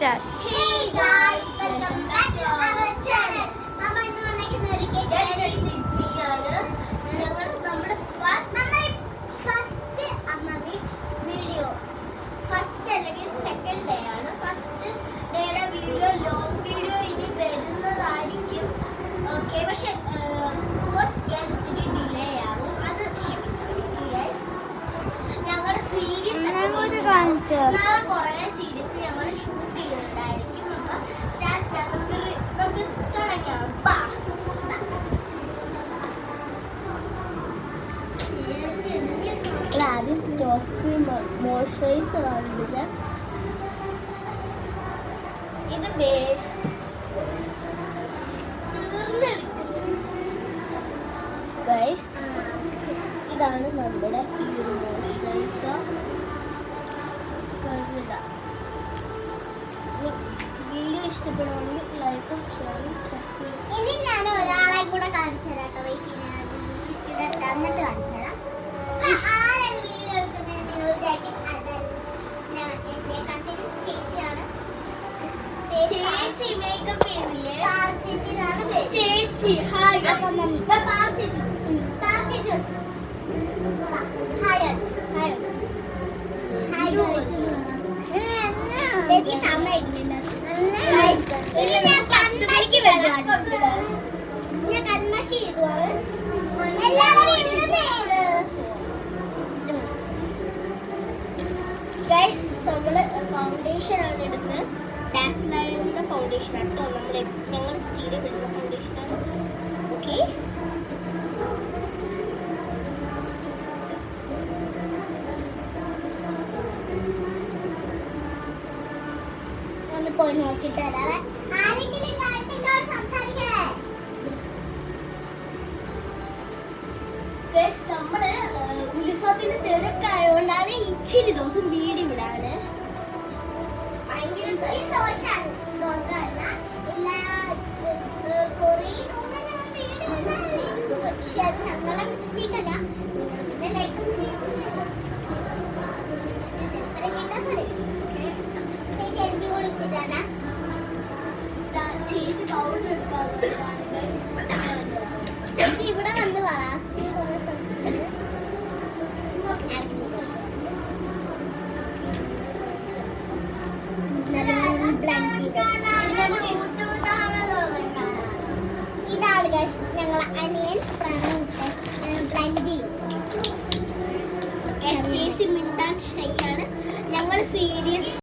start. Hey guys, welcome back to our channel. നമ്മൾ ഇന്ന് വന്നിരിക്കുന്ന ഒരു നമ്മുടെ ഫസ്റ്റ് അമ്മവി വീഡിയോ ഫസ്റ്റ് അല്ലെങ്കിൽ സെക്കൻഡ് ഡേ ആണ്. ഫസ്റ്റ് ഡേയുടെ വീഡിയോ ലോങ് വീഡിയോ ഇനി വരുന്നതായിരിക്കും. ഓക്കെ, പക്ഷെ പോസ്റ്റ് ചെയ്യാൻ ഇത്തിരി ഡിലേ ആകും, അത് ക്ഷമിക്കണം ഗൈസ്. ഞങ്ങളുടെ സീരീസ് നാളെ കുറേ സീരീസ് ഞങ്ങൾ ഷൂട്ട് ചെയ്യുന്നുണ്ടായിരിക്കും. അപ്പൊ നമുക്ക് തുടങ്ങാം. ആദ്യം സ്റ്റോപ്പ് ക്രീം മോയ്സ്ചറൈസർ ആണ് ഇത്. ഇത് ഗൈസ്, ഇതാണ് നമ്മുടെ ഈ ഒരു മോയ്സ്ചറൈസർ. വീഡിയോ ഇഷ്ടപ്പെടുവാണെങ്കിൽ ലൈക്കും ഷെയറും സബ്സ്ക്രൈബ്. ഇനി ഞാൻ ഒരാളെ കൂടെ കാണിച്ചു തരാം കേട്ടോ. വെയിറ്റ് എന്നിട്ട് കാണിച്ചു തരാം. ആരാണ് വീഡിയോ എടുക്കുന്നത് നിങ്ങൾ വിചാരിക്കും. അത് എൻ്റെ കസിൻ ചേച്ചിയാണ്. ചേച്ചി മേക്കപ്പ് ചെയ്യുന്നില്ലേ? ചേച്ചിയാണ് ചേച്ചി. ഹായ്. അപ്പം ചേച്ചി ചേച്ചി ഹായ് ഹായ് ഹായ് ചേച്ചി സമയമില്ല. ഇനി ഞാൻ കൺമഷി ചെയ്തുവാണ്. ഗൈസ്, നമ്മള് ഫൗണ്ടേഷൻ ആണ് എടുക്കുന്നത്. ഡാസ്ലൈൻ്റെ ഫൗണ്ടേഷൻ ആണ് കേട്ടോ. ഞങ്ങൾ സ്ഥിരം ഇടുന്ന ഫൗണ്ടേഷനാണ്. ഓക്കെ, പോയി നോക്കിട്ട് വരാവേ. ആരെങ്കിലും സംസാരിക്കേ? നമ്മള് ഉത്സവത്തിന്റെ തിരക്കായോണ്ടാണ് ഇച്ചിരി ദിവസം വീഡിയോ ഇടാന്. പക്ഷെ അത് ഞങ്ങളെ മിസ്റ്റേക്ക് അല്ല. ചേച്ചി പൗഡർ എടുക്കാൻ ചേച്ചി ഇവിടെ വന്ന് പറ. ബ്ലഡ്